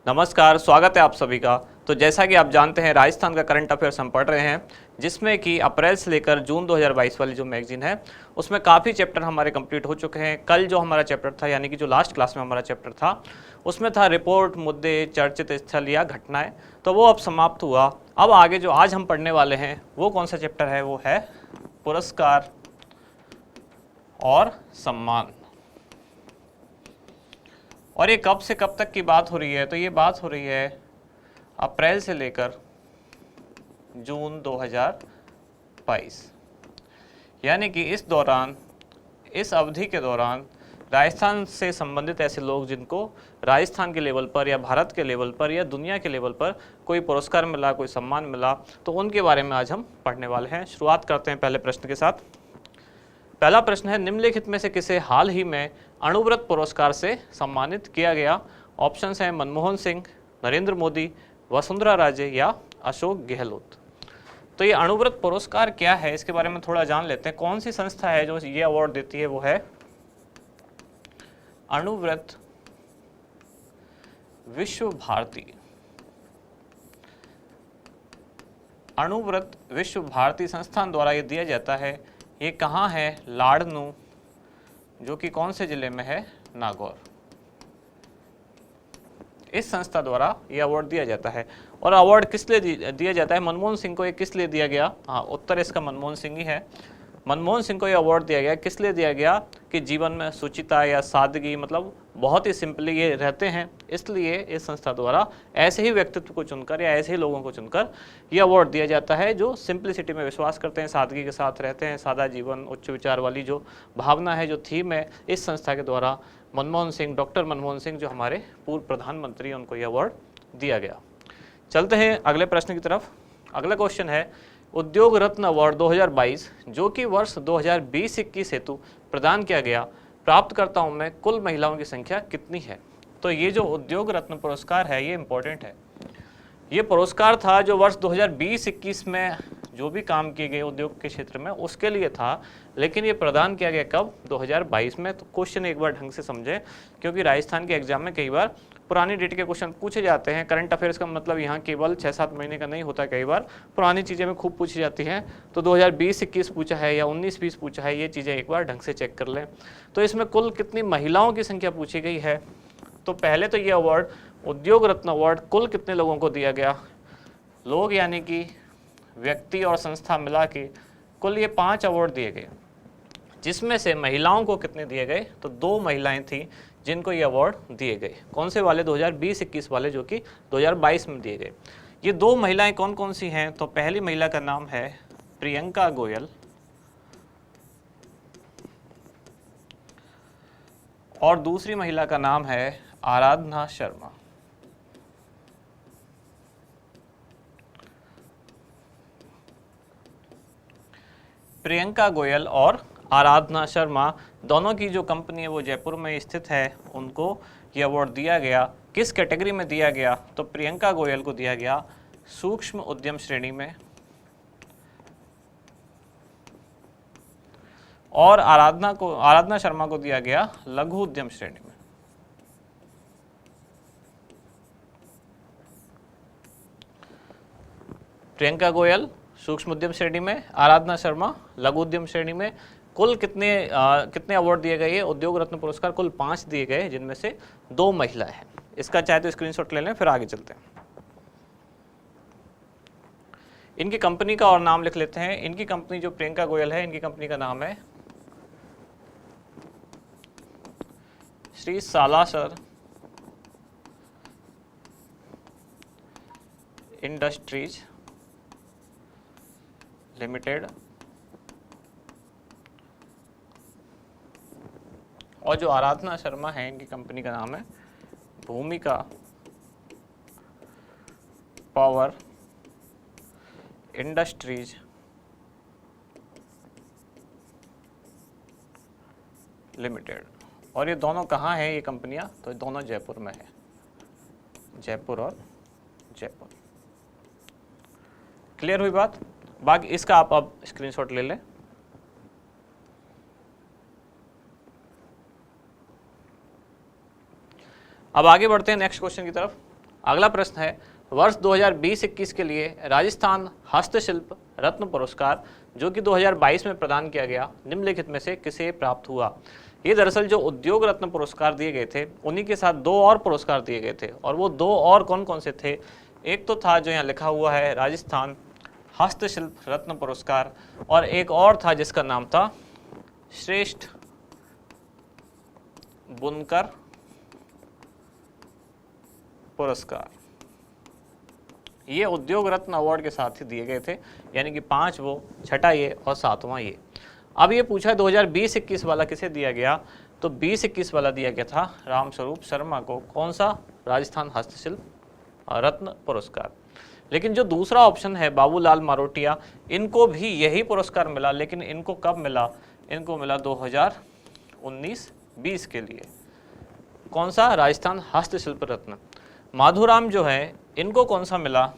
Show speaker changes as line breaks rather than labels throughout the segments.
नमस्कार, स्वागत है आप सभी का। तो जैसा कि आप जानते हैं, राजस्थान का करंट अफेयर्स हम पढ़ रहे हैं, जिसमें कि अप्रैल से लेकर जून 2022 वाली जो मैगजीन है उसमें काफ़ी चैप्टर हमारे कंप्लीट हो चुके हैं। कल जो हमारा चैप्टर था, यानी कि जो लास्ट क्लास में हमारा चैप्टर था, उसमें था रिपोर्ट, मुद्दे, चर्चित स्थल या घटनाएं, तो वो अब समाप्त हुआ। अब आगे जो आज हम पढ़ने वाले हैं वो कौन सा चैप्टर है? वो है पुरस्कार और सम्मान। और ये कब से कब तक की बात हो रही है? तो ये बात हो रही है अप्रैल से लेकर जून 2022, यानी कि इस दौरान, इस अवधि के दौरान राजस्थान से संबंधित ऐसे लोग जिनको राजस्थान के लेवल पर या भारत के लेवल पर या दुनिया के लेवल पर कोई पुरस्कार मिला, कोई सम्मान मिला, तो उनके बारे में आज हम पढ़ने वाले हैं। शुरुआत करते हैं पहले प्रश्न के साथ। पहला प्रश्न है, निम्नलिखित में से किसे हाल ही में अणुव्रत पुरस्कार से सम्मानित किया गया? ऑप्शंस हैं मनमोहन सिंह, नरेंद्र मोदी, वसुंधरा राजे या अशोक गहलोत। तो ये अणुव्रत पुरस्कार क्या है, इसके बारे में थोड़ा जान लेते हैं। कौन सी संस्था है जो ये अवार्ड देती है? वो है अणुव्रत विश्व भारती। अणुव्रत विश्व भारती संस्थान द्वारा ये दिया जाता है। ये कहाँ है? लाड़नू, जो कि कौन से जिले में है? नागौर। इस संस्था द्वारा ये अवार्ड दिया जाता है। और अवार्ड किस लिए दिया जाता है? मनमोहन सिंह को ये किस लिए दिया गया? हाँ, उत्तर इसका मनमोहन सिंह ही है। मनमोहन सिंह को ये अवार्ड दिया गया, किस लिए दिया गया? कि जीवन में शुचिता या सादगी, मतलब बहुत ही सिंपली ये रहते हैं, इसलिए इस संस्था द्वारा ऐसे ही व्यक्तित्व को चुनकर या ऐसे ही लोगों को चुनकर ये अवार्ड दिया जाता है जो सिंप्लिसिटी में विश्वास करते हैं, सादगी के साथ रहते हैं, सादा जीवन, उच्च विचार वाली जो भावना है, जो थीम है, इस संस्था के द्वारा मनमोहन सिंह, डॉक्टर मनमोहन सिंह जो हमारे पूर्व प्रधानमंत्री, उनको ये अवार्ड दिया गया। चलते हैं अगले प्रश्न की तरफ। अगला क्वेश्चन है, उद्योग रत्न अवार्ड 2022 जो कि वर्ष 2020-21 हेतु प्रदान किया गया, प्राप्तकर्ताओं में कुल महिलाओं की संख्या कितनी है? तो ये जो उद्योग रत्न पुरस्कार है, ये इंपॉर्टेंट है। ये पुरस्कार था जो वर्ष 2020-21 में जो भी काम किए गए उद्योग के क्षेत्र में उसके लिए था, लेकिन ये प्रदान किया गया कब? 2022 में। तो क्वेश्चन एक बार ढंग से समझें, क्योंकि राजस्थान के एग्जाम में कई बार पुरानी डेट के क्वेश्चन पूछे जाते हैं। करंट अफेयर्स का मतलब यहाँ केवल 6-7 महीने का नहीं होता, कई बार पुरानी चीज़ें में खूब पूछी जाती हैं। तो 2020-21 पूछा है या 19-20 पूछा है, ये चीज़ें एक बार ढंग से चेक कर लें। तो इसमें कुल कितनी महिलाओं की संख्या पूछी गई है? तो पहले तो ये अवार्ड, उद्योग रत्न अवार्ड, कुल कितने लोगों को दिया गया? लोग यानी कि व्यक्ति और संस्था मिला के कुल ये 5 अवार्ड दिए गए, जिसमें से महिलाओं को कितने दिए गए? तो 2 महिलाएं थी जिनको ये अवार्ड दिए गए। कौन से वाले? 2020-21 वाले, जो कि 2022 में दिए गए। ये 2 महिलाएं कौन कौन सी हैं? तो पहली महिला का नाम है प्रियंका गोयल और दूसरी महिला का नाम है आराधना शर्मा। प्रियंका गोयल और आराधना शर्मा दोनों की जो कंपनी है वो जयपुर में स्थित है, उनको ये अवार्ड दिया गया। किस कैटेगरी में दिया गया? तो प्रियंका गोयल को दिया गया सूक्ष्म उद्यम श्रेणी में और आराधना शर्मा को दिया गया लघु उद्यम श्रेणी में। प्रियंका गोयल सूक्ष्म उद्यम श्रेणी में, आराधना शर्मा लघु उद्यम श्रेणी में। कुल कितने अवार्ड दिए गए? उद्योग रत्न पुरस्कार कुल 5 दिए गए, जिनमें से 2 महिला हैं। इसका चाहे तो स्क्रीनशॉट ले लें, फिर आगे चलते हैं। इनकी कंपनी का और नाम लिख लेते हैं। इनकी कंपनी जो प्रियंका गोयल है, इनकी कंपनी का नाम है श्री सालासर इंडस्ट्रीज लिमिटेड। और जो आराधना शर्मा है, इनकी कंपनी का नाम है भूमिका पावर इंडस्ट्रीज लिमिटेड। और ये दोनों कहाँ हैं ये कंपनियां? तो ये दोनों जयपुर में है, जयपुर और जयपुर। क्लियर हुई बात? बाकी इसका आप अब स्क्रीनशॉट ले लें। अब आगे बढ़ते हैं नेक्स्ट क्वेश्चन की तरफ। अगला प्रश्न है, वर्ष 2020-21 के लिए राजस्थान हस्तशिल्प रत्न पुरस्कार जो कि 2022 में प्रदान किया गया, निम्नलिखित में से किसे प्राप्त हुआ? ये दरअसल जो उद्योग रत्न पुरस्कार दिए गए थे उन्हीं के साथ 2 और पुरस्कार दिए गए थे, और वो 2 और कौन कौन से थे? एक तो था जो यहाँ लिखा हुआ है राजस्थान हस्तशिल्प रत्न पुरस्कार, और एक और था जिसका नाम था श्रेष्ठ बुनकर पुरस्कार। ये उद्योग रत्न अवार्ड के साथ ही दिए गए थे, यानी कि 5 वो, छठा ये और 7वां ये। अब ये पूछा 2020-21 वाला किसे दिया गया? तो 20-21 वाला दिया गया था रामस्वरूप शर्मा को। कौन सा? राजस्थान हस्तशिल्प रत्न पुरस्कार। लेकिन जो दूसरा ऑप्शन है बाबूलाल मारोटिया, इनको भी यही पुरस्कार मिला, लेकिन इनको कब मिला? इनको मिला 2019-20 के लिए। कौन सा? राजस्थान हस्तशिल्प रत्न। माधुराम जो है इनको कौन सा मिला?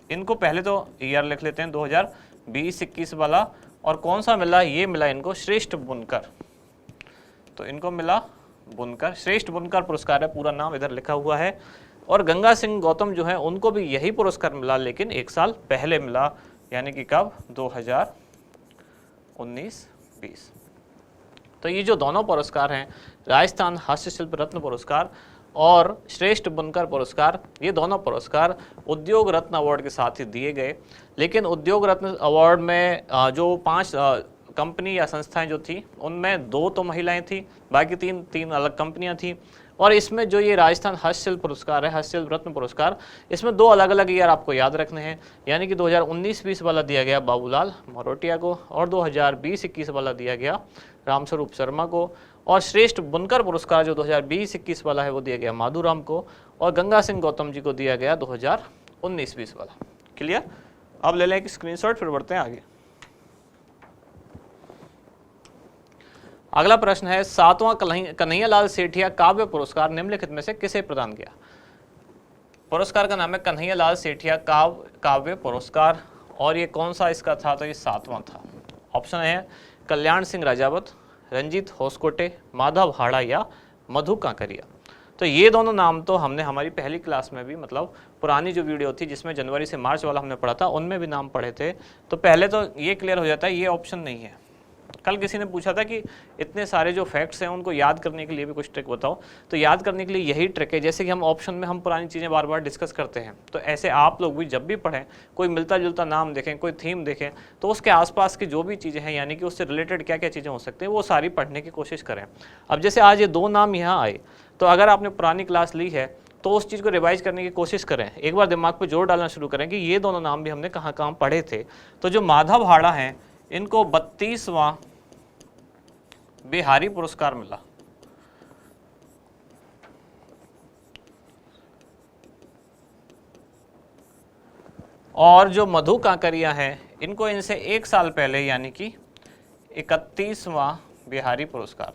इनको पहले तो ईयर लिख लेते हैं 2020-21 वाला, और कौन सा मिला? ये मिला इनको श्रेष्ठ बुनकर। तो इनको मिला बुनकर, श्रेष्ठ बुनकर पुरस्कार है, पूरा नाम इधर लिखा हुआ है। और गंगा सिंह गौतम जो है उनको भी यही पुरस्कार मिला, लेकिन 1 साल पहले मिला, यानी कि कब? 2019-20। तो ये जो दोनों पुरस्कार हैं, राजस्थान हस्तशिल्प रत्न पुरस्कार और श्रेष्ठ बुनकर पुरस्कार, ये दोनों पुरस्कार उद्योग रत्न अवार्ड के साथ ही दिए गए। लेकिन उद्योग रत्न अवार्ड में जो 5 कंपनी या संस्थाएं जो थी उनमें 2 तो महिलाएं थी, बाकी 3 अलग कंपनियां थी। और इसमें जो ये राजस्थान हस्तशिल्प पुरस्कार है, हस्तशिल्प रत्न पुरस्कार, इसमें 2 अलग अलग ईयर आपको याद रखने हैं, यानी कि 2019-20 वाला दिया गया बाबूलाल मारोटिया को, और 2020-21 वाला दिया गया रामस्वरूप शर्मा को, और श्रेष्ठ बुनकर पुरस्कार जो 2020-21 वाला है वो दिया गया माधुराम को, और गंगा सिंह गौतम जी को दिया गया 2019-20 वाला। क्लियर? अब ले लें एक स्क्रीनशॉट, फिर बढ़ते हैं आगे। अगला प्रश्न है, 7वां कन्हैयालाल सेठिया काव्य पुरस्कार निम्नलिखित में से किसे प्रदान किया? पुरस्कार का नाम है कन्हैयालाल सेठिया काव्य पुरस्कार, और ये कौन सा इसका था? तो ये 7वां था। ऑप्शन है कल्याण सिंह राजावत, रंजीत होसकोटे, माधव हाड़ा या मधु कांकरिया। तो ये दोनों नाम तो हमने हमारी पहली क्लास में भी, मतलब पुरानी जो वीडियो थी जिसमें जनवरी से मार्च वाला हमने पढ़ा था, उनमें भी नाम पढ़े थे। तो पहले तो ये क्लियर हो जाता है, ये ऑप्शन नहीं है। कल किसी ने पूछा था कि इतने सारे जो फैक्ट्स हैं उनको याद करने के लिए भी कुछ ट्रिक बताओ। तो याद करने के लिए यही ट्रिक है, जैसे कि हम ऑप्शन में हम पुरानी चीज़ें बार बार डिस्कस करते हैं, तो ऐसे आप लोग भी जब भी पढ़ें, कोई मिलता जुलता नाम देखें, कोई थीम देखें, तो उसके आसपास की जो भी चीज़ें हैं, यानी कि उससे रिलेटेड क्या क्या चीज़ें हो सकती हैं, वो सारी पढ़ने की कोशिश करें। अब जैसे आज ये 2 नाम यहाँ आए, तो अगर आपने पुरानी क्लास ली है तो उस चीज़ को रिवाइज करने की कोशिश करें, एक बार दिमाग पे जोर डालना शुरू करें कि ये दोनों नाम भी हमने कहाँ कहाँ पढ़े थे। तो जो माधव हाड़ा हैं, इनको 32वां बिहारी पुरस्कार मिला, और जो मधु कांकरिया हैं, इनको इनसे 1 साल पहले, यानी कि 31वां बिहारी पुरस्कार।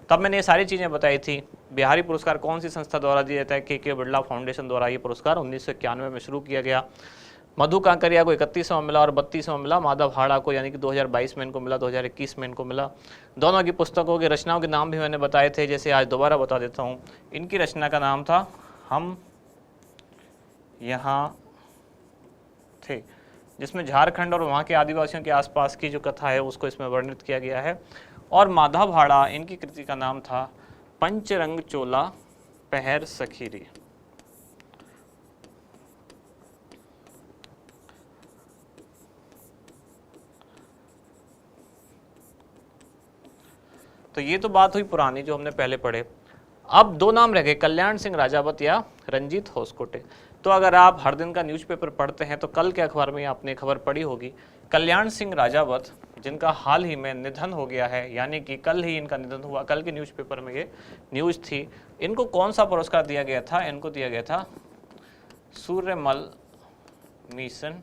तब मैंने ये सारी चीज़ें बताई थी। बिहारी पुरस्कार कौन सी संस्था द्वारा दिया जाता है? के बिरला फाउंडेशन द्वारा ये पुरस्कार 1991 में शुरू किया गया। मधु कांकरिया को 31वां मिला और 32वां मिला माधव हाड़ा को, यानी कि 2022 में इनको मिला, 2021 में इनको मिला। दोनों की पुस्तकों की रचनाओं के नाम भी मैंने बताए थे, जैसे आज दोबारा बता देता हूँ। इनकी रचना का नाम था हम यहाँ थे, जिसमें झारखंड और वहाँ के आदिवासियों के आसपास की जो कथा है उसको इसमें वर्णित किया गया है। और माधव हाड़ा, इनकी कृति का नाम था पंचरंग चोला पहर सखीरी। तो ये तो बात हुई पुरानी जो हमने पहले पढ़े। अब 2 नाम रह गए, कल्याण सिंह राजावत या रंजीत होसकोटे। तो अगर आप हर दिन का न्यूज़पेपर पढ़ते हैं तो कल के अखबार में आपने खबर पढ़ी होगी, कल्याण सिंह राजावत जिनका हाल ही में निधन हो गया है, यानी कि कल ही इनका निधन हुआ, कल के न्यूज़पेपर में ये न्यूज़ थी। इनको कौन सा पुरस्कार दिया गया था? इनको दिया गया था सूर्यमल मिशन,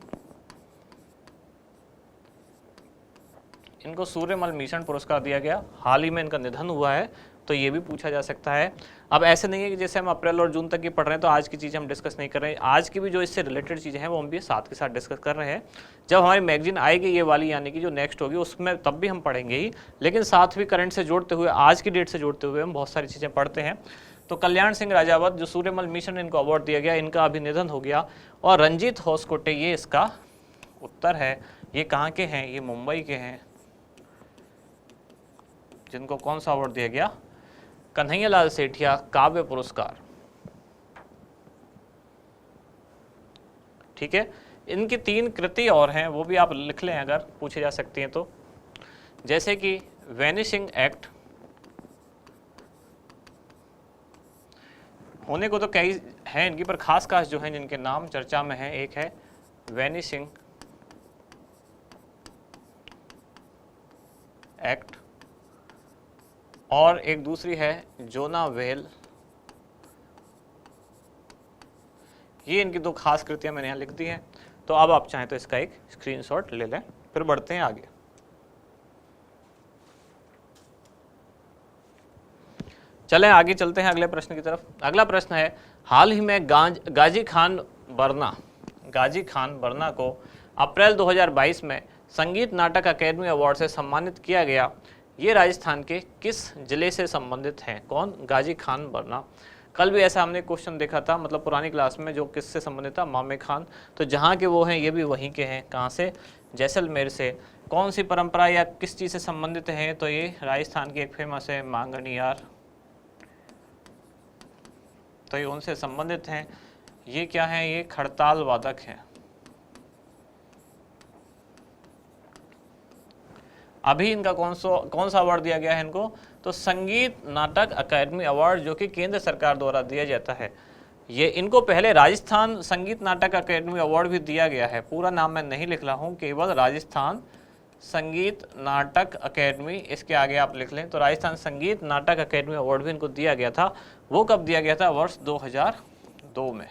इनको सूर्यमल मिशन पुरस्कार दिया गया। हाल ही में इनका निधन हुआ है, तो ये भी पूछा जा सकता है। अब ऐसे नहीं है कि जैसे हम अप्रैल और जून तक की पढ़ रहे हैं तो आज की चीज़ें हम डिस्कस नहीं कर रहे हैं। आज की भी जो इससे रिलेटेड चीज़ें हैं वो हम भी साथ के साथ डिस्कस कर रहे हैं। जब हमारी मैगजीन आएगी ये वाली, यानी कि जो नेक्स्ट होगी, उसमें तब भी हम पढ़ेंगे ही, लेकिन साथ भी करंट से जोड़ते हुए, आज की डेट से जोड़ते हुए हम बहुत सारी चीज़ें पढ़ते हैं। तो कल्याण सिंह राजावत जो सूर्यमल मिशन इनको अवार्ड दिया गया, इनका अभी निधन हो गया। और रंजीत होसकोटे ये इसका उत्तर है। ये कहाँ के हैं? ये मुंबई के हैं, जिनको कौन सा अवार्ड दिया गया? कन्हैयालाल सेठिया काव्य पुरस्कार। ठीक है, इनकी 3 कृति और हैं, वो भी आप लिख लें अगर पूछे जा सकती हैं तो, जैसे कि वैनिशिंग एक्ट, होने को तो कई हैं इनकी, पर खास खास जो हैं जिनके नाम चर्चा में हैं, एक है वैनिशिंग एक्ट और एक दूसरी है जोना वेल। ये इनकी 2 खास कृतियां मैंने यहाँ लिख दी हैं। तो अब आप चाहें तो इसका एक स्क्रीनशॉट ले लें, फिर बढ़ते हैं आगे। चलें आगे चलते हैं अगले प्रश्न की तरफ। अगला प्रश्न है, हाल ही में गाजी खान बरना को अप्रैल 2022 में संगीत नाटक अकेडमी अवार्ड से सम्मानित किया गया। ये राजस्थान के किस जिले से संबंधित हैं? कौन? गाजी खान बरना। कल भी ऐसा हमने क्वेश्चन देखा था, मतलब पुरानी क्लास में, जो किससे संबंधित था? मामे खान। तो जहाँ के वो हैं ये भी वहीं के हैं। कहाँ से? जैसलमेर से। कौन सी परंपरा या किस चीज़ से संबंधित हैं? तो ये राजस्थान की एक फेमस है मांगणियार, तो ये उनसे संबंधित हैं। ये क्या है? ये खड़ताल वादक हैं। अभी इनका कौन सा अवार्ड दिया गया है इनको? तो संगीत नाटक अकादमी अवार्ड, जो कि केंद्र सरकार द्वारा दिया जाता है। ये इनको पहले राजस्थान संगीत नाटक अकादमी अवार्ड भी दिया गया है। पूरा नाम मैं नहीं लिख रहा हूँ, केवल राजस्थान संगीत नाटक अकेडमी, इसके आगे आप लिख लें। तो राजस्थान संगीत नाटक अकेडमी अवार्ड भी इनको दिया गया था। वो कब दिया गया था? वर्ष 2002 में।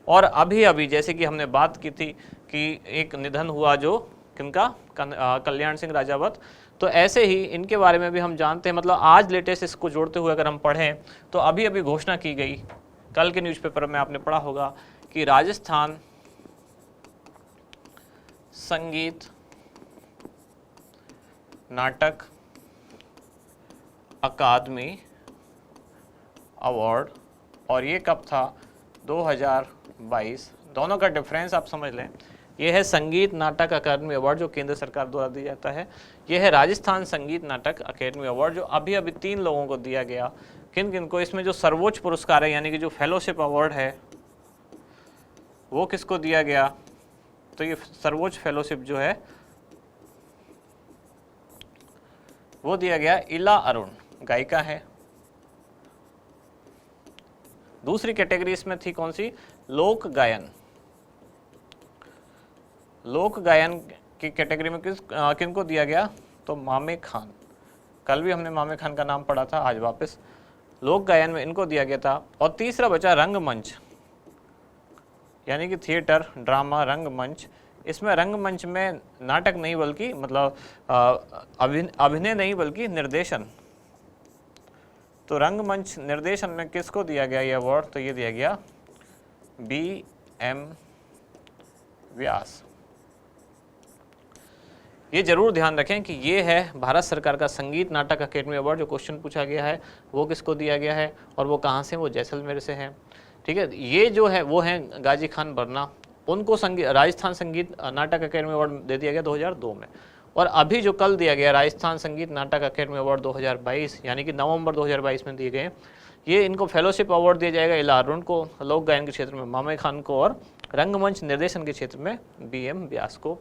और अभी जैसे कि हमने बात की थी कि एक निधन हुआ, जो किनका? कल्याण सिंह राजावत। तो ऐसे ही इनके बारे में भी हम जानते हैं, मतलब आज लेटेस्ट इसको जोड़ते हुए अगर हम पढ़ें तो अभी घोषणा की गई, कल के न्यूज़पेपर में आपने पढ़ा होगा कि राजस्थान संगीत नाटक अकादमी अवार्ड, और ये कब था? 2022। दोनों का डिफरेंस आप समझ लें। ये है संगीत नाटक अकादमी अवार्ड, जो केंद्र सरकार द्वारा दिया जाता है। ये है राजस्थान संगीत नाटक अकादमी अवार्ड, जो अभी 3 लोगों को दिया गया। किन किन को? इसमें जो सर्वोच्च पुरस्कार है, यानी कि जो फेलोशिप अवार्ड है, वो किसको दिया गया? तो ये सर्वोच्च फेलोशिप जो है वो दिया गया इला अरुण, गायिका है। दूसरी कैटेगरी इसमें थी कौन सी? लोक गायन। लोक गायन की कैटेगरी में किनको दिया गया? तो मामे खान। कल भी हमने मामे खान का नाम पढ़ा था, आज वापस लोक गायन में इनको दिया गया था। और तीसरा बचा रंगमंच, यानी कि थिएटर, ड्रामा, रंगमंच। इसमें रंगमंच में नाटक नहीं बल्कि मतलब अभिनय नहीं बल्कि निर्देशन। तो रंगमंच निर्देशन में किसको दिया गया ये अवार्ड? तो ये दिया गया BM व्यास। ये जरूर ध्यान रखें कि ये है भारत सरकार का संगीत नाटक अकेडमी अवार्ड। जो क्वेश्चन पूछा गया है वो किसको दिया गया है और वो कहाँ से? वो जैसलमेर से हैं। ठीक है, ये जो है वो हैं गाजी खान बरना, उनको राजस्थान संगीत नाटक अकेडमी अवार्ड दे दिया गया 2002 में। और अभी जो कल दिया गया राजस्थान संगीत नाटक अकेडमी अवार्ड 2022, यानी कि नवंबर 2022 में दिए गए, ये इनको फेलोशिप अवार्ड दिया जाएगा इला अरुण को, लोक गायन के क्षेत्र में मामे खान को, और रंगमंच निर्देशन के क्षेत्र में BM व्यास को।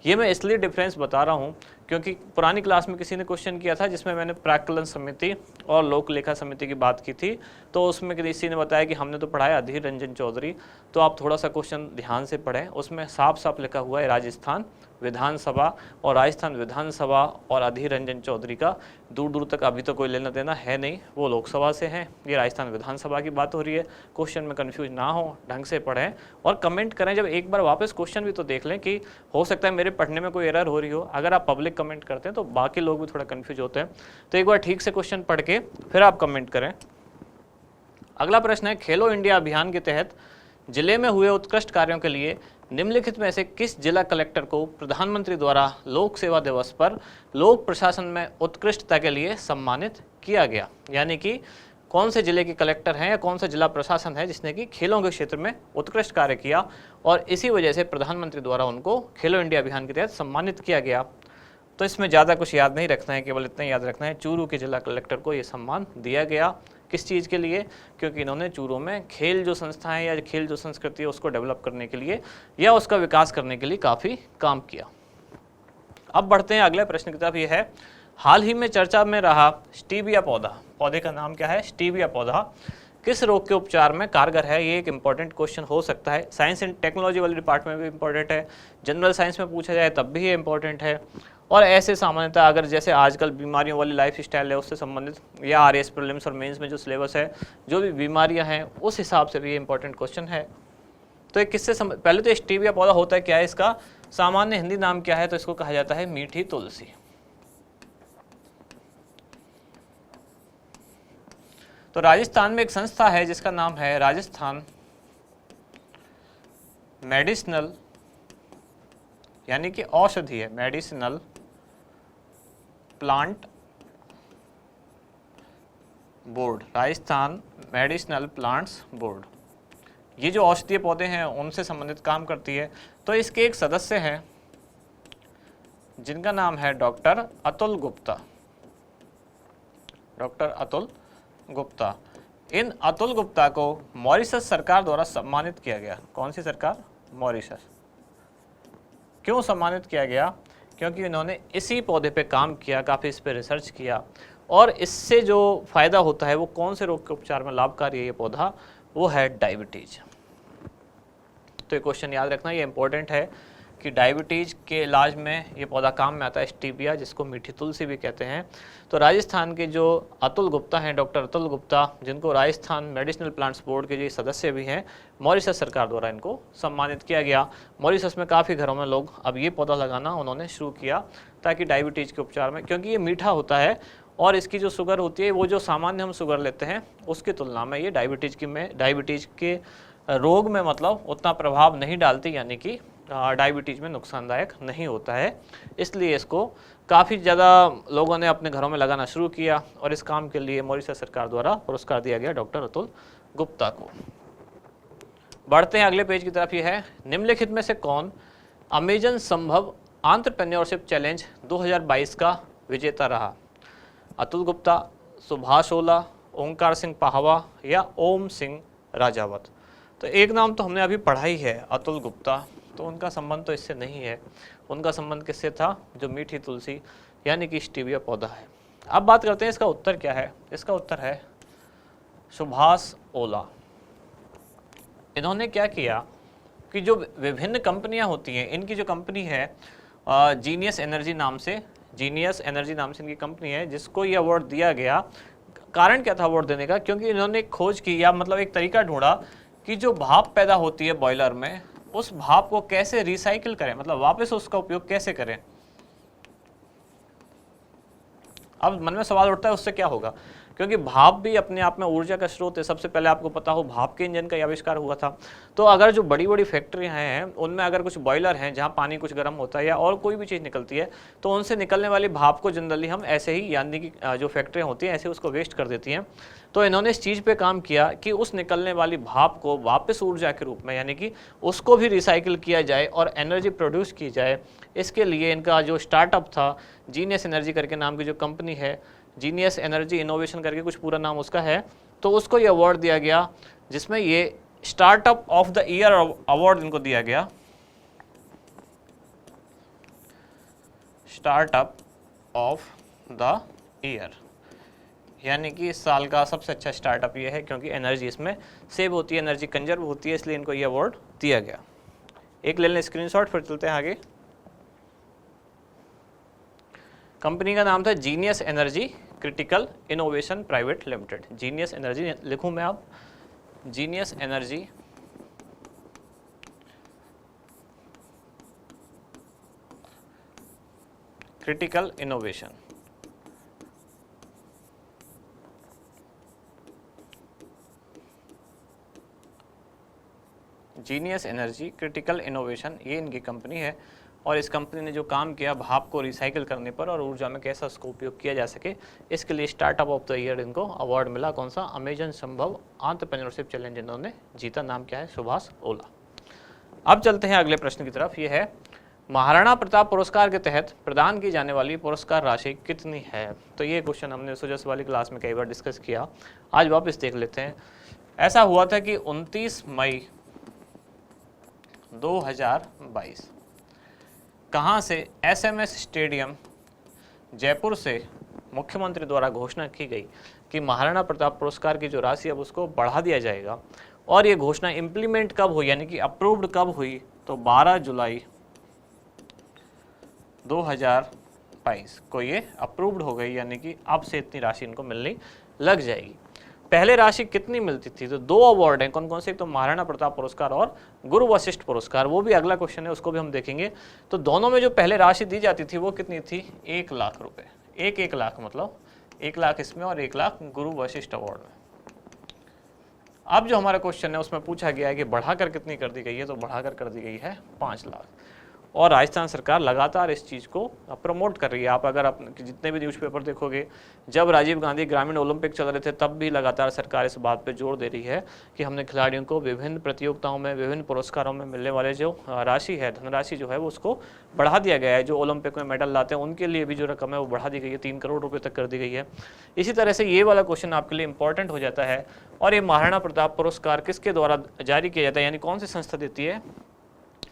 ये मैं इसलिए डिफरेंस बता रहा हूँ क्योंकि पुरानी क्लास में किसी ने क्वेश्चन किया था जिसमें मैंने प्राक्कलन समिति और लोक लेखा समिति की बात की थी। तो उसमें किसी ने बताया कि हमने तो पढ़ाया अधीर रंजन चौधरी, तो आप थोड़ा सा क्वेश्चन ध्यान से पढ़ें। उसमें साफ साफ लिखा हुआ है राजस्थान विधानसभा, और राजस्थान विधानसभा और अधीर रंजन चौधरी का दूर दूर तक अभी तो कोई लेना देना है नहीं, वो लोकसभा से हैं, ये राजस्थान विधानसभा की बात हो रही है। क्वेश्चन में कंफ्यूज ना हो, ढंग से पढ़ें और कमेंट करें। जब एक बार वापस क्वेश्चन भी तो देख लें कि हो सकता है मेरे पढ़ने में कोई एरर हो रही हो। अगर आप पब्लिक कमेंट करते हैं तो बाकी लोग भी थोड़ा कन्फ्यूज होते हैं, तो एक बार ठीक से क्वेश्चन पढ़ के फिर आप कमेंट करें। अगला प्रश्न है, खेलो इंडिया अभियान के तहत जिले में हुए उत्कृष्ट कार्यों के लिए निम्नलिखित में से किस जिला कलेक्टर को प्रधानमंत्री द्वारा लोक सेवा दिवस पर लोक प्रशासन में उत्कृष्टता के लिए सम्मानित किया गया? यानी कि कौन से जिले के कलेक्टर हैं या कौन सा जिला प्रशासन है जिसने कि खेलों के क्षेत्र में उत्कृष्ट कार्य किया, और इसी वजह से प्रधानमंत्री द्वारा उनको खेलो इंडिया अभियान के तहत सम्मानित किया गया। तो इसमें ज़्यादा कुछ याद नहीं रखना है, केवल इतना याद रखना है चूरू के जिला कलेक्टर को ये सम्मान दिया गया। किस चीज़ के लिए? क्योंकि इन्होंने चूरू में खेल जो संस्थाएं या खेल जो संस्कृति है उसको डेवलप करने के लिए या उसका विकास करने के लिए काफ़ी काम किया। अब बढ़ते हैं अगले प्रश्न की तरफ। ये है, हाल ही में चर्चा में रहा स्टीविया पौधा, पौधे का नाम क्या है? स्टीविया पौधा किस रोग के उपचार में कारगर है? ये एक इंपॉर्टेंट क्वेश्चन हो सकता है। साइंस एंड टेक्नोलॉजी वाले डिपार्टमेंट में भी इंपॉर्टेंट है, जनरल साइंस में पूछा जाए तब भी ये इंपॉर्टेंट है, और ऐसे सामान्यतः अगर जैसे आजकल बीमारियों वाली लाइफ स्टाइल है उससे संबंधित या आरएस प्रीलिम्स और मेंस में जो सिलेबस है जो भी बीमारियां हैं उस हिसाब से भी ये इंपॉर्टेंट क्वेश्चन है। तो ये किससे पहले तो स्टीविया पौधा होता है क्या है, इसका सामान्य हिंदी नाम क्या है? तो इसको कहा जाता है मीठी तुलसी। तो राजस्थान में एक संस्था है जिसका नाम है राजस्थान मेडिसिनल, यानी कि औषधि है, medicinal plant board, Rajasthan medicinal plants board. ये जो औषधीय पौधे हैं उनसे संबंधित काम करती है। तो इसके एक सदस्य हैं जिनका नाम है डॉक्टर अतुल गुप्ता, डॉक्टर अतुल गुप्ता। इन अतुल गुप्ता को मॉरिशस सरकार द्वारा सम्मानित किया गया। कौन सी सरकार? मॉरिशस। क्यों सम्मानित किया गया? क्योंकि इन्होंने इसी पौधे पे काम किया, काफ़ी इस पे रिसर्च किया, और इससे जो फायदा होता है वो कौन से रोग के उपचार में लाभकारी है ये पौधा, वो है डायबिटीज। तो ये क्वेश्चन याद रखना, ये इंपॉर्टेंट है कि डायबिटीज के इलाज में ये पौधा काम में आता है, स्टीविया, जिसको मीठी तुलसी भी कहते हैं। तो राजस्थान के जो अतुल गुप्ता हैं, डॉक्टर अतुल गुप्ता, जिनको राजस्थान मेडिसिनल प्लांट्स बोर्ड के जो सदस्य भी हैं, मॉरिशस सरकार द्वारा इनको सम्मानित किया गया। मॉरिशस में काफ़ी घरों में लोग अब ये पौधा लगाना उन्होंने शुरू किया ताकि डायबिटीज़ के उपचार में, क्योंकि ये मीठा होता है और इसकी जो शुगर होती है वो जो सामान्य हम शुगर लेते हैं उसकी तुलना में ये डायबिटीज़ के रोग में मतलब उतना प्रभाव नहीं डालती, यानी कि डायबिटीज़ में नुकसानदायक नहीं होता है। इसलिए इसको काफ़ी ज़्यादा लोगों ने अपने घरों में लगाना शुरू किया और इस काम के लिए मॉरिशस सरकार द्वारा पुरस्कार दिया गया डॉक्टर अतुल गुप्ता को। बढ़ते हैं अगले पेज की तरफ। ये है, निम्नलिखित में से कौन अमेजन संभव एंटरप्रेन्योरशिप चैलेंज 2022 का विजेता रहा? अतुल गुप्ता, सुभाष ओला, ओंकार सिंह पाहवा या ओम सिंह राजावत। तो एक नाम तो हमने अभी पढ़ा ही है, अतुल गुप्ता, तो उनका संबंध तो इससे नहीं है। उनका संबंध किससे था? जो मीठी तुलसी यानी कि स्टीविया पौधा है। अब बात करते हैं इसका उत्तर क्या है। इसका उत्तर है सुभाष ओला। इन्होंने क्या किया कि जो विभिन्न कंपनियां होती हैं, इनकी जो कंपनी है जीनियस एनर्जी नाम से इनकी कंपनी है, जिसको ये अवार्ड दिया गया। कारण क्या था अवार्ड देने का? क्योंकि इन्होंने एक खोज की या मतलब एक तरीका ढूंढा कि जो भाप पैदा होती है बॉयलर में, उस भाप को कैसे रिसाइकिल करें, मतलब वापस उसका उपयोग कैसे करें। अब मन में सवाल उठता है उससे क्या होगा, क्योंकि भाप भी अपने आप में ऊर्जा का स्रोत है। सबसे पहले आपको पता हो भाप के इंजन का आविष्कार हुआ था। तो अगर जो बड़ी बड़ी फैक्ट्रियां हैं उनमें अगर कुछ बॉयलर हैं जहां पानी कुछ गर्म होता है या और कोई भी चीज़ निकलती है, तो उनसे निकलने वाली भाप को जनरली हम ऐसे ही, यानी कि जो फैक्ट्रियाँ होती हैं ऐसे उसको वेस्ट कर देती हैं। तो इन्होंने इस चीज़ पे काम किया कि उस निकलने वाली भाप को वापस ऊर्जा के रूप में, यानी कि उसको भी रिसाइकिल किया जाए और एनर्जी प्रोड्यूस की जाए। इसके लिए इनका जो स्टार्टअप था, जीनियस एनर्जी करके नाम की जो कंपनी है, जीनियस एनर्जी इनोवेशन करके कुछ पूरा नाम उसका है, तो उसको ये अवार्ड दिया गया, जिसमें ये startup of the year award इनको दिया गया। स्टार्टअप ऑफ द ईयर, यानी कि इस साल का सबसे अच्छा स्टार्टअप ये है, क्योंकि एनर्जी इसमें सेव होती है, एनर्जी कंजर्व होती है, इसलिए इनको ये अवार्ड दिया गया। एक ले लें स्क्रीनशॉट, फिर चलते हैं आगे। कंपनी का नाम था genius energy critical innovation private limited. Genius energy लिखूं मैं, आप genius energy critical innovation. Genius energy critical innovation, ये इनकी कंपनी है और इस कंपनी ने जो काम किया भाप को रिसाइकिल करने पर और ऊर्जा में कैसा उसको उपयोग किया जा सके, इसके लिए स्टार्टअप ऑफ द ईयर इनको अवार्ड मिला। कौन सा? अमेजन संभव एंटरप्रेन्योरशिप चैलेंज इन्होंने जीता। नाम क्या है? सुभाष ओला। अब चलते हैं अगले प्रश्न की तरफ। ये है महाराणा प्रताप पुरस्कार के तहत प्रदान की जाने वाली पुरस्कार राशि कितनी है? तो ये क्वेश्चन हमने सुजस वाली क्लास में कई बार डिस्कस किया, आज वापस देख लेते हैं। ऐसा हुआ था कि 29 मई 2022 कहाँ से? SMS स्टेडियम जयपुर से मुख्यमंत्री द्वारा घोषणा की गई कि महाराणा प्रताप पुरस्कार की जो राशि अब उसको बढ़ा दिया जाएगा। और ये घोषणा इम्प्लीमेंट कब हुई, यानी कि अप्रूव्ड कब हुई? तो 12 जुलाई 2022 को ये अप्रूव्ड हो गई, यानी कि अब से इतनी राशि इनको मिलनी लग जाएगी। पहले राशि कितनी मिलती थी? तो 2 अवार्ड हैं। कौन कौन से? एक तो महाराणा प्रताप पुरस्कार और गुरु वशिष्ठ पुरस्कार, वो भी अगला क्वेश्चन है, उसको भी हम देखेंगे। तो दोनों में जो पहले राशि दी जाती थी वो कितनी थी? 1 लाख रुपए। 1 लाख मतलब 1 लाख इसमें और 1 लाख गुरु वशिष्ठ अवार्ड में। अब जो हमारा क्वेश्चन है उसमें पूछा गया है कि बढ़ाकर कितनी कर दी गई है? तो बढ़ाकर कर दी गई है 5 लाख। और राजस्थान सरकार लगातार इस चीज़ को प्रमोट कर रही है। आप अगर जितने भी न्यूज़पेपर देखोगे, जब राजीव गांधी ग्रामीण ओलंपिक चल रहे थे तब भी लगातार सरकार इस बात पे जोर दे रही है कि हमने खिलाड़ियों को विभिन्न प्रतियोगिताओं में, विभिन्न पुरस्कारों में मिलने वाले जो राशि है, धनराशि जो है वो उसको बढ़ा दिया गया है। जो ओलंपिक में मेडल लाते हैं उनके लिए भी जो रकम है वो बढ़ा दी गई है, 3 करोड़ रुपये तक कर दी गई है। इसी तरह से ये वाला क्वेश्चन आपके लिए इंपॉर्टेंट हो जाता है। और ये महाराणा प्रताप पुरस्कार किसके द्वारा जारी किया जाता है, यानी कौन सी संस्था देती है?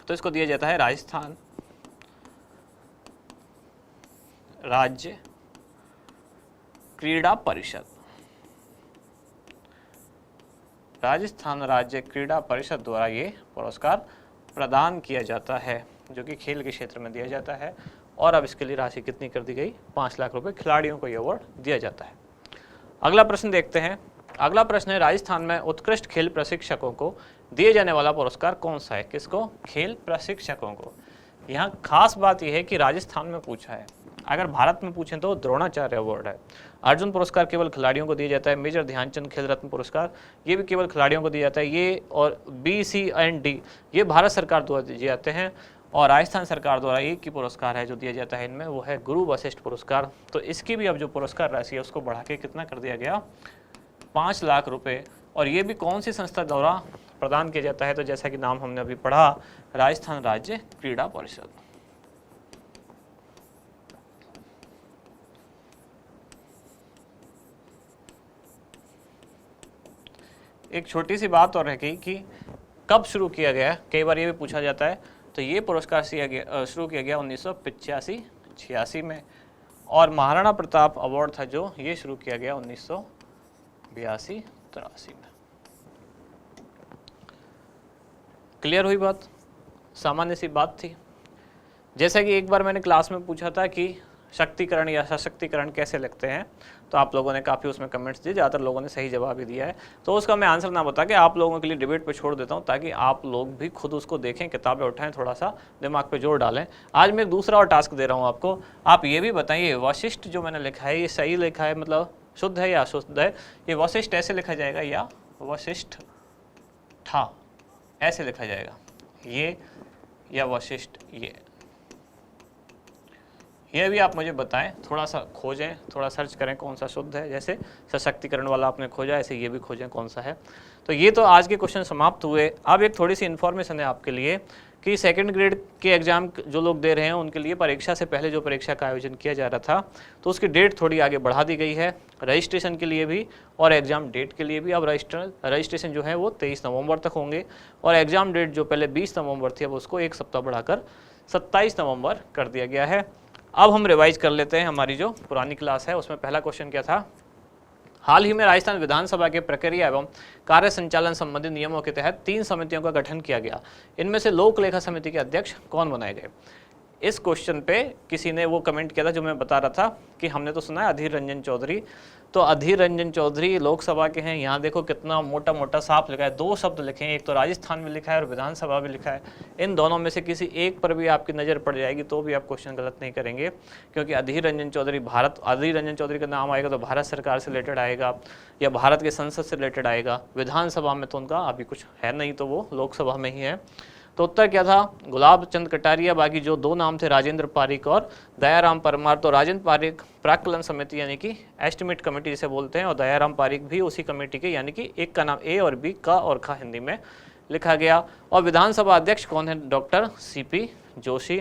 तो इसको दिया जाता है राजस्थान राज्य क्रीड़ा परिषद। राजस्थान राज्य क्रीड़ा परिषद द्वारा ये पुरस्कार प्रदान किया जाता है, जो कि खेल के क्षेत्र में दिया जाता है। और अब इसके लिए राशि कितनी कर दी गई? 5 लाख रुपए खिलाड़ियों को ये अवार्ड दिया जाता है। अगला प्रश्न देखते हैं। अगला प्रश्न है राजस्थान में उत्कृष्ट खेल प्रशिक्षकों को दिए जाने वाला पुरस्कार कौन सा है? किसको? खेल प्रशिक्षकों को। यहाँ खास बात यह है कि राजस्थान में पूछा है। अगर भारत में पूछें तो द्रोणाचार्य अवार्ड है। अर्जुन पुरस्कार केवल खिलाड़ियों को दिया जाता है। मेजर ध्यानचंद खेल रत्न पुरस्कार ये भी केवल खिलाड़ियों को दिया जाता है। ये और BC&D ये भारत सरकार द्वारा दिए जाते हैं। और राजस्थान सरकार द्वारा एक ही पुरस्कार है जो दिया जाता है इनमें, वो है गुरु वशिष्ठ पुरस्कार। तो इसकी भी अब जो पुरस्कार राशि है उसको बढ़ा के कितना कर दिया गया? 5 लाख रुपए। और ये भी कौन सी संस्था द्वारा प्रदान किया जाता है? तो जैसा कि नाम हमने अभी पढ़ा, राजस्थान राज्य क्रीड़ा परिषद। एक छोटी सी बात और रह गई कि कब शुरू किया गया, कई बार ये भी पूछा जाता है। तो ये पुरस्कार शुरू किया गया 1985-86 में। और महाराणा प्रताप अवार्ड था जो ये शुरू किया गया 1982-83 में। क्लियर हुई बात? सामान्य सी बात थी। जैसा कि एक बार मैंने क्लास में पूछा था कि शक्तिकरण या सशक्तिकरण कैसे लिखते हैं, तो आप लोगों ने काफ़ी उसमें कमेंट्स दिए, ज़्यादातर लोगों ने सही जवाब ही दिया है। तो उसका मैं आंसर ना बता के आप लोगों के लिए डिबेट पे छोड़ देता हूँ, ताकि आप लोग भी खुद उसको देखें, किताबें उठाएं, थोड़ा सा दिमाग पे जोर डालें। आज मैं एक दूसरा और टास्क दे रहा हूँ आपको। आप ये भी बताइए वशिष्ठ जो मैंने लिखा है ये सही लिखा है, मतलब शुद्ध है या अशुद्ध है? ये वशिष्ठ ऐसे लिखा जाएगा या वशिष्ठ था ऐसे लिखा जाएगा, ये या वशिष्ठ ये भी आप मुझे बताएं। थोड़ा सा खोजें, थोड़ा सर्च करें कौन सा शुद्ध है। जैसे सशक्तिकरण वाला आपने खोजा, ऐसे ये भी खोजें कौन सा है। तो ये तो आज के क्वेश्चन समाप्त हुए। अब एक थोड़ी सी इन्फॉर्मेशन है आपके लिए कि सेकंड ग्रेड के एग्जाम जो लोग दे रहे हैं उनके लिए परीक्षा से पहले जो परीक्षा का आयोजन किया जा रहा था, तो उसकी डेट थोड़ी आगे बढ़ा दी गई है, रजिस्ट्रेशन के लिए भी और एग्जाम डेट के लिए भी। अब रजिस्ट्रेशन जो है वो 23 नवंबर तक होंगे और एग्जाम डेट जो पहले 20 नवंबर थी अब उसको एक सप्ताह बढ़ाकर 27 नवंबर कर दिया गया है। अब हम रिवाइज कर लेते हैं हमारी जो पुरानी क्लास है उसमें पहला क्वेश्चन क्या था? हाल ही में राजस्थान विधानसभा के प्रक्रिया एवं कार्य संचालन संबंधी नियमों के तहत 3 समितियों का गठन किया गया। इनमें से लोक लेखा समिति के अध्यक्ष कौन बनाए गए? इस क्वेश्चन पे किसी ने वो कमेंट किया था जो मैं बता रहा था कि हमने तो सुना है अधीर रंजन चौधरी। तो अधीर रंजन चौधरी लोकसभा के हैं। यहाँ देखो कितना मोटा मोटा साफ लिखा है, 2 शब्द लिखे हैं, एक तो राजस्थान में लिखा है और विधानसभा में लिखा है। इन दोनों में से किसी एक पर भी आपकी नज़र पड़ जाएगी तो भी आप क्वेश्चन गलत नहीं करेंगे, क्योंकि अधीर रंजन चौधरी का नाम आएगा तो भारत सरकार से रिलेटेड आएगा या भारत के संसद से रिलेटेड आएगा। विधानसभा में तो उनका अभी कुछ है नहीं, तो वो लोकसभा में ही है। तो उत्तर क्या था, गुलाब चंद कटारिया, बाकी जो दो नाम थे राजेंद्र पारिक और दयाराम परमार। तो राजेंद्र पारिक प्राक्कलन समिति यानी कि एस्टिमेट कमेटी जिसे बोलते हैं, और दयाराम पारिक भी उसी कमेटी के, यानी कि एक का नाम ए और बी, का और खा हिंदी में लिखा गया। और विधानसभा अध्यक्ष कौन है, डॉक्टर सीपी जोशी।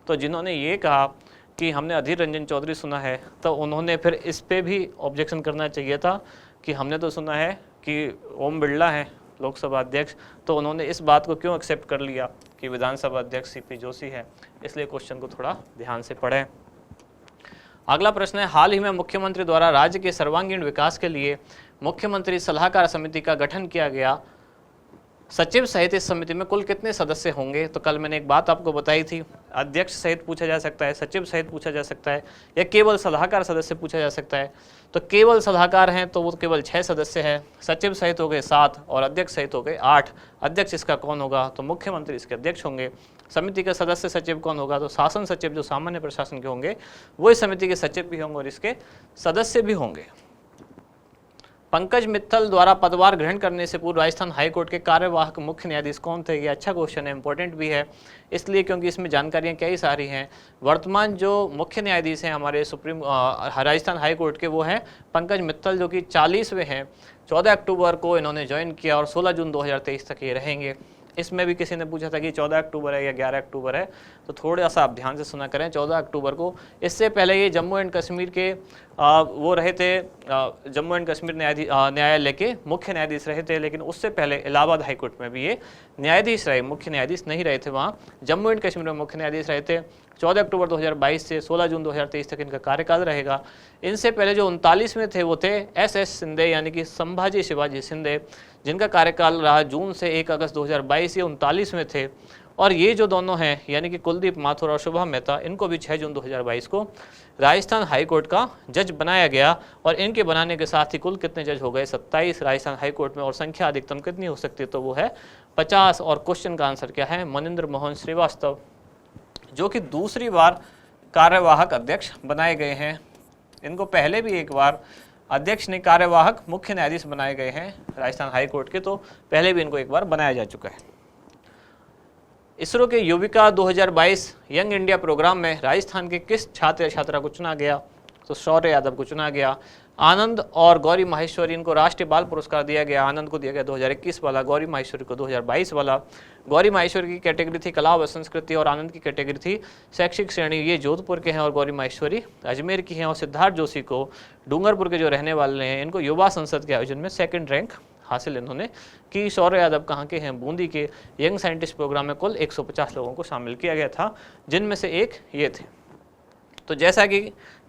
तो जिन्होंने ये कहा कि हमने अधीर रंजन चौधरी सुना है, तो उन्होंने फिर इस पे भी ऑब्जेक्शन करना चाहिए था कि हमने तो सुना है कि ओम बिरला है लोकसभा अध्यक्ष, तो उन्होंने इस बात को क्यों एक्सेप्ट कर लिया कि विधानसभा अध्यक्ष सीपी जोशी है। इसलिए क्वेश्चन को थोड़ा ध्यान से पढ़ें। अगला प्रश्न है, हाल ही में मुख्यमंत्री द्वारा राज्य के सर्वांगीण विकास के लिए मुख्यमंत्री सलाहकार समिति का गठन किया गया, सचिव सहित इस समिति में कुल कितने सदस्य होंगे। तो कल मैंने एक बात आपको बताई थी, अध्यक्ष सहित पूछा जा सकता है, सचिव सहित पूछा जा सकता है, या केवल सलाहकार सदस्य पूछा जा सकता है। तो केवल सलाहकार हैं तो वो केवल 6 सदस्य हैं, सचिव सहित हो गए 7 और अध्यक्ष सहित हो गए 8। अध्यक्ष इसका कौन होगा, तो मुख्यमंत्री इसके अध्यक्ष होंगे। समिति का सदस्य सचिव कौन होगा, तो शासन सचिव जो सामान्य प्रशासन के होंगे वो इस समिति के सचिव भी होंगे और इसके सदस्य भी होंगे। पंकज मित्तल द्वारा पदभार ग्रहण करने से पूर्व राजस्थान हाईकोर्ट के कार्यवाहक मुख्य न्यायाधीश कौन थे। ये अच्छा क्वेश्चन है, इंपॉर्टेंट भी है इसलिए क्योंकि इसमें जानकारियां कई सारी हैं। वर्तमान जो मुख्य न्यायाधीश हैं हमारे राजस्थान हाईकोर्ट के, वो हैं पंकज मित्तल, जो कि 40वें हैं। 14 अक्टूबर को इन्होंने ज्वाइन किया और 16 जून 2023 तक ये रहेंगे। इसमें भी किसी ने पूछा था कि 14 अक्टूबर है या 11 अक्टूबर है, तो थोड़ा सा आप ध्यान से सुना करें, 14 अक्टूबर को। इससे पहले ये जम्मू एंड कश्मीर के वो रहे थे, जम्मू एंड कश्मीर न्यायालय के मुख्य न्यायाधीश रहे थे, लेकिन उससे पहले इलाहाबाद हाईकोर्ट में भी ये न्यायाधीश रहे, मुख्य न्यायाधीश नहीं रहे थे, वहाँ जम्मू एंड कश्मीर में मुख्य न्यायाधीश रहे थे। 14 अक्टूबर 2022 से 16 जून 2023 तक इनका कार्यकाल रहेगा। इनसे पहले जो 39वें थे वो थे एस शिंदे, यानी कि संभाजी शिवाजी शिंदे, जिनका कार्यकाल रहा जून से 1 अगस्त 2022, ये 39वें थे। और ये जो दोनों हैं यानी कि कुलदीप माथुर और शुभम मेहता, इनको भी 6 जून 2022 को राजस्थान हाईकोर्ट का जज बनाया गया। और इनके बनाने के साथ ही कुल कितने जज हो गए, 27 राजस्थान हाईकोर्ट में, और संख्या अधिकतम कितनी हो सकती है, तो वो है 50। और क्वेश्चन का आंसर क्या है, मनिंद्र मोहन श्रीवास्तव, जो कि दूसरी बार कार्यवाहक अध्यक्ष बनाए गए हैं। इनको पहले भी एक बार अध्यक्ष ने कार्यवाहक मुख्य न्यायाधीश बनाए गए हैं राजस्थान हाईकोर्ट के, तो पहले भी इनको एक बार बनाया जा चुका है। इसरो के युविका 2022 यंग इंडिया प्रोग्राम में राजस्थान के किस छात्र या छात्रा को चुना गया, तो शौर्य यादव को चुना गया। आनंद और गौरी माहेश्वरी, इनको राष्ट्रीय बाल पुरस्कार दिया गया। आनंद को दिया गया 2021 वाला, गौरी माहेश्वरी को 2022 वाला। गौरी माहेश्वरी की कैटेगरी थी कला व संस्कृति और आनंद की कैटेगरी थी शैक्षिक श्रेणी। ये जोधपुर के हैं और गौरी माहेश्वरी अजमेर की हैं। और सिद्धार्थ जोशी को, डूंगरपुर के जो रहने वाले हैं, इनको युवा संसद के आयोजन में 2nd रैंक हासिल इन्होंने की। शौर्य यादव कहाँ के हैं, बूंदी के। यंग साइंटिस्ट प्रोग्राम में कुल 150 लोगों को शामिल किया गया था, जिनमें से एक ये थे। तो जैसा कि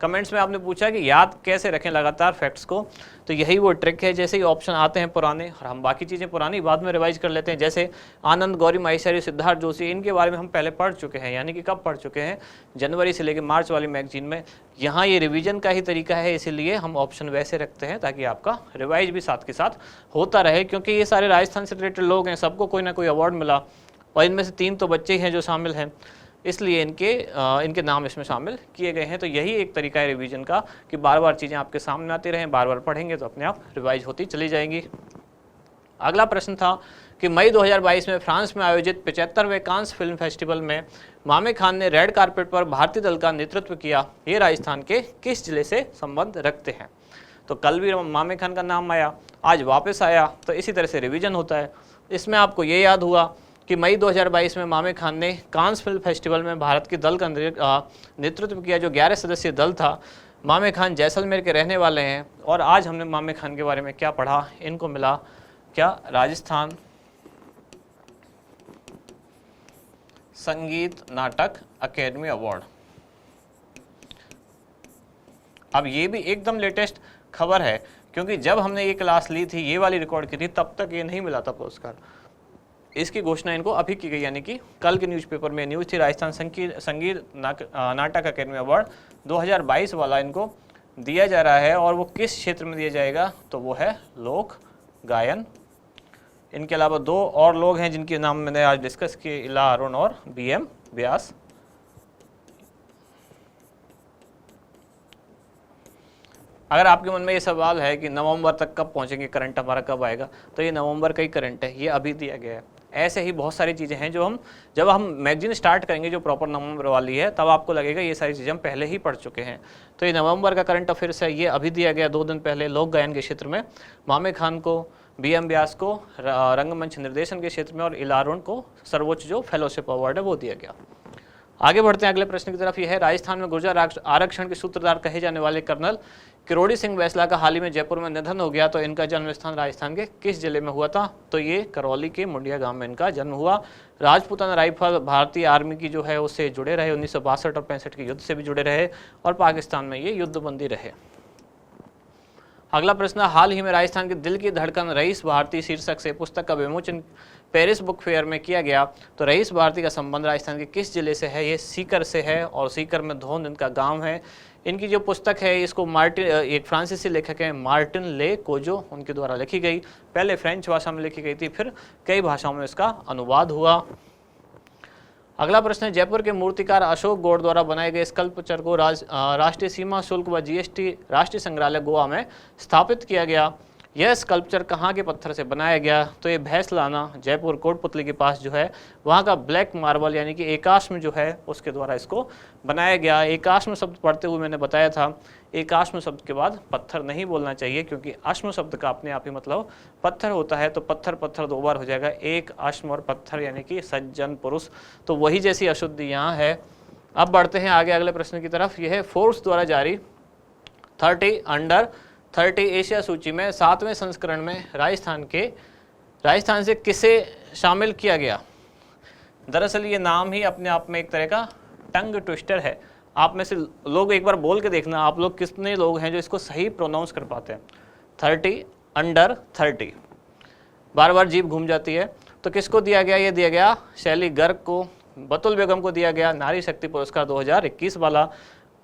कमेंट्स में आपने पूछा कि याद कैसे रखें लगातार फैक्ट्स को, तो यही वो ट्रिक है। जैसे ही ऑप्शन आते हैं पुराने, और हम बाकी चीज़ें पुरानी बाद में रिवाइज कर लेते हैं, जैसे आनंद, गौरी माहेश्वरी, सिद्धार्थ जोशी, इनके बारे में हम पहले पढ़ चुके हैं। यानी कि कब पढ़ चुके हैं, जनवरी से लेकर मार्च वाली मैगजीन में। यहाँ ये रिवीजन का ही तरीका है, इसीलिए हम ऑप्शन वैसे रखते हैं ताकि आपका रिवाइज भी साथ के साथ होता रहे। क्योंकि ये सारे राजस्थान से रिलेटेड लोग हैं, सबको कोई ना कोई अवार्ड मिला, और इनमें से 3 तो बच्चे हैं जो शामिल हैं, इसलिए इनके नाम इसमें शामिल किए गए हैं। तो यही एक तरीका है रिवीजन का कि बार बार चीज़ें आपके सामने आती रहें, बार बार पढ़ेंगे तो अपने आप रिवाइज होती चली जाएंगी। अगला प्रश्न था कि मई 2022 में फ्रांस में आयोजित 75वें कांस फिल्म फेस्टिवल में मामे खान ने रेड कारपेट पर भारतीय दल का नेतृत्व किया। ये राजस्थान के किस जिले से संबंध रखते हैं। तो कल भी मामे खान का नाम आया, आज वापस आया, तो इसी तरह से रिवीजन होता है। इसमें आपको ये याद हुआ कि मई 2022 में मामे खान ने कांस फिल्म फेस्टिवल में भारत के दल का नेतृत्व किया, जो 11 सदस्यीय दल था। मामे खान जैसलमेर के रहने वाले हैं। और आज हमने मामे खान के बारे में क्या पढ़ा, इनको मिला क्या, राजस्थान संगीत नाटक अकेडमी अवार्ड। अब ये भी एकदम लेटेस्ट खबर है, क्योंकि जब हमने ये क्लास ली थी, ये वाली रिकॉर्ड की थी, तब तक ये नहीं मिला था पुरस्कार। इसकी घोषणा इनको अभी की गई, यानी कि कल के न्यूज़पेपर में न्यूज़ थी। राजस्थान संगीत नाटक अकेडमी अवार्ड 2022 वाला इनको दिया जा रहा है। और वो किस क्षेत्र में दिया जाएगा, तो वो है लोक गायन। इनके अलावा 2 और लोग हैं जिनके नाम मैंने आज डिस्कस किए, इला अरुण और BM व्यास। अगर आपके मन में ये सवाल है कि नवंबर तक कब पहुंचेंगे, करंट हमारा कब आएगा, तो ये नवंबर का ही करंट है, ये अभी दिया गया है। ऐसे ही बहुत सारी चीज़ें हैं जो जब हम मैगजीन स्टार्ट करेंगे जो प्रॉपर नवंबर वाली है, तब आपको लगेगा ये सारी चीज़ें हम पहले ही पढ़ चुके हैं। तो ये नवंबर का करंट अफेयर्स है, ये अभी दिया गया 2 दिन पहले। लोक गायन के क्षेत्र में मामे खान को, BM व्यास को रंगमंच निर्देशन के क्षेत्र में और इलारुण को सर्वोच्च जो फेलोशिप अवार्ड है वो दिया गया। आगे बढ़ते हैं अगले प्रश्न की तरफ। यह है, राजस्थान में गुर्जर आरक्षण के सूत्रधार कहे जाने वाले कर्नल किरोड़ी सिंह बैसला का हाल ही में जयपुर में निधन हो गया, तो इनका जन्म स्थान राजस्थान के किस जिले में हुआ था? तो ये करौली के मुंडिया गांव में इनका जन्म हुआ। राजपूताना राइफल भारतीय आर्मी की जो है उससे जुड़े रहे, 1962 और 65 के युद्ध से भी जुड़े रहे और पाकिस्तान में ये युद्धबंदी रहे। अगला प्रश्न, हाल ही में राजस्थान के दिल की धड़कन रईस भारती शीर्षक से पुस्तक का विमोचन पेरिस बुक फेयर में किया गया, तो रईस भारती का संबंध राजस्थान के किस जिले से है? ये सीकर से है और सीकर में धोंद इनका गांव है। इनकी जो पुस्तक है इसको एक फ्रांसीसी लेखक है मार्टिन ले कोजो, उनके द्वारा लिखी गई। पहले फ्रेंच भाषा में लिखी गई थी, फिर कई भाषाओं में इसका अनुवाद हुआ। अगला प्रश्न है, जयपुर के मूर्तिकार अशोक गौड़ द्वारा बनाए गए स्कल्पचर को राष्ट्रीय सीमा शुल्क व GST राष्ट्रीय संग्रहालय गोवा में स्थापित किया गया। यह स्कल्पचर कहाँ के पत्थर से बनाया गया? तो ये भैंसलाना जयपुर कोटपुतली के पास जो है वहाँ का ब्लैक मार्बल यानी कि एकाश्म जो है उसके द्वारा इसको बनाया गया। एकाश्म शब्द पढ़ते हुए मैंने बताया था, एकाश्म शब्द के बाद पत्थर नहीं बोलना चाहिए, क्योंकि अश्म शब्द का अपने आप ही मतलब पत्थर होता है, तो पत्थर पत्थर 2 बार हो जाएगा, एक अश्म और पत्थर यानी कि सज्जन पुरुष, तो वही जैसी अशुद्धि यहाँ है। अब बढ़ते हैं आगे अगले प्रश्न की तरफ। यह है, फोर्ब्स द्वारा जारी 30 अंडर 30 एशिया सूची में 7वें संस्करण में राजस्थान से किसे शामिल किया गया? दरअसल ये नाम ही अपने आप में एक तरह का टंग ट्विस्टर है। आप में से लोग एक बार बोल के देखना, आप लोग कितने लोग हैं जो इसको सही प्रोनाउंस कर पाते हैं। 30 अंडर 30 बार बार जीभ घूम जाती है। तो किसको दिया गया? ये दिया गया शैली गर्ग को, बतुल बेगम को दिया गया नारी शक्ति पुरस्कार 2021 वाला।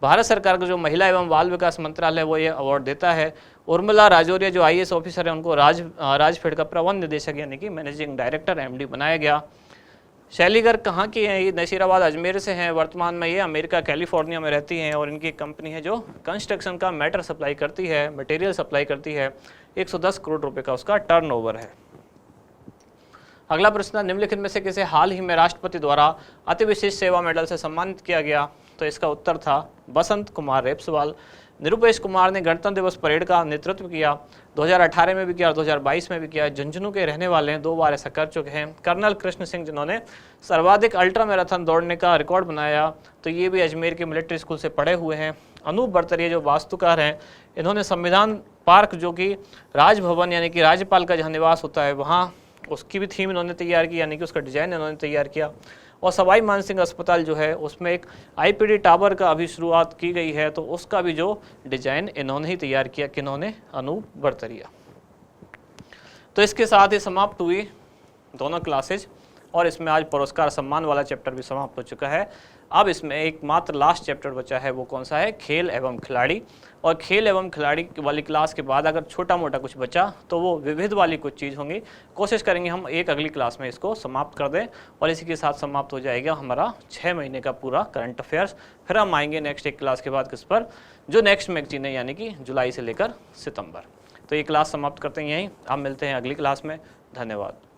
भारत सरकार का जो महिला एवं बाल विकास मंत्रालय वो ये अवार्ड देता है। उर्मिला राजौरिया जो IAS ऑफिसर है उनको राजफेड का प्रबंध निदेशक यानी कि मैनेजिंग डायरेक्टर MD बनाया गया। शैली गर्ग कहाँ की है? ये नशीराबाद अजमेर से हैं। वर्तमान में ये अमेरिका कैलिफोर्निया में रहती हैं और इनकी कंपनी है जो कंस्ट्रक्शन का मैटर सप्लाई करती है, मटेरियल सप्लाई करती है। 110 करोड़ रुपए का उसका टर्नओवर है। अगला प्रश्न, निम्नलिखित में से किसे हाल ही में राष्ट्रपति द्वारा अति विशिष्ट सेवा मेडल से सम्मानित किया गया? तो इसका उत्तर था बसंत कुमार रेपसवाल। निरुपेश कुमार ने गणतंत्र दिवस परेड का नेतृत्व किया, 2018 में भी किया और 2022 में भी किया। झुंझुनू के रहने वाले हैं, 2 बार ऐसा कर चुके हैं। कर्नल कृष्ण सिंह जिन्होंने सर्वाधिक अल्ट्रा मैराथन दौड़ने का रिकॉर्ड बनाया, तो ये भी अजमेर के मिलिट्री स्कूल से पढ़े हुए हैं। अनूप बर्तरिया जो वास्तुकार हैं, इन्होंने संविधान पार्क जो कि राजभवन यानी कि राज्यपाल का जहाँ निवास होता है वहाँ उसकी भी थीम इन्होंने तैयार की, यानी कि उसका डिजाइन इन्होंने तैयार किया। और सवाई मानसिंह अस्पताल जो है उसमें एक IPD टावर का अभी शुरुआत की गई है, तो उसका भी जो डिजाइन इन्होंने ही तैयार किया। किन्होंने? अनूप बर्तरिया। तो इसके साथ ही समाप्त हुई दोनों क्लासेज और इसमें आज पुरस्कार सम्मान वाला चैप्टर भी समाप्त हो चुका है। अब इसमें एक मात्र लास्ट चैप्टर बचा है, वो कौन सा है? खेल एवं खिलाड़ी। और खेल एवं खिलाड़ी वाली क्लास के बाद अगर छोटा मोटा कुछ बचा तो वो विविध वाली कुछ चीज़ होंगी। कोशिश करेंगे हम एक अगली क्लास में इसको समाप्त कर दें और इसी के साथ समाप्त हो जाएगा हमारा 6 महीने का पूरा करंट अफेयर्स। फिर हम आएंगे नेक्स्ट एक क्लास के बाद किस पर? जो नेक्स्ट मैगजीन है यानी कि जुलाई से लेकर सितंबर। तो ये क्लास समाप्त करते हैं यहीं। अब मिलते हैं अगली क्लास में। धन्यवाद।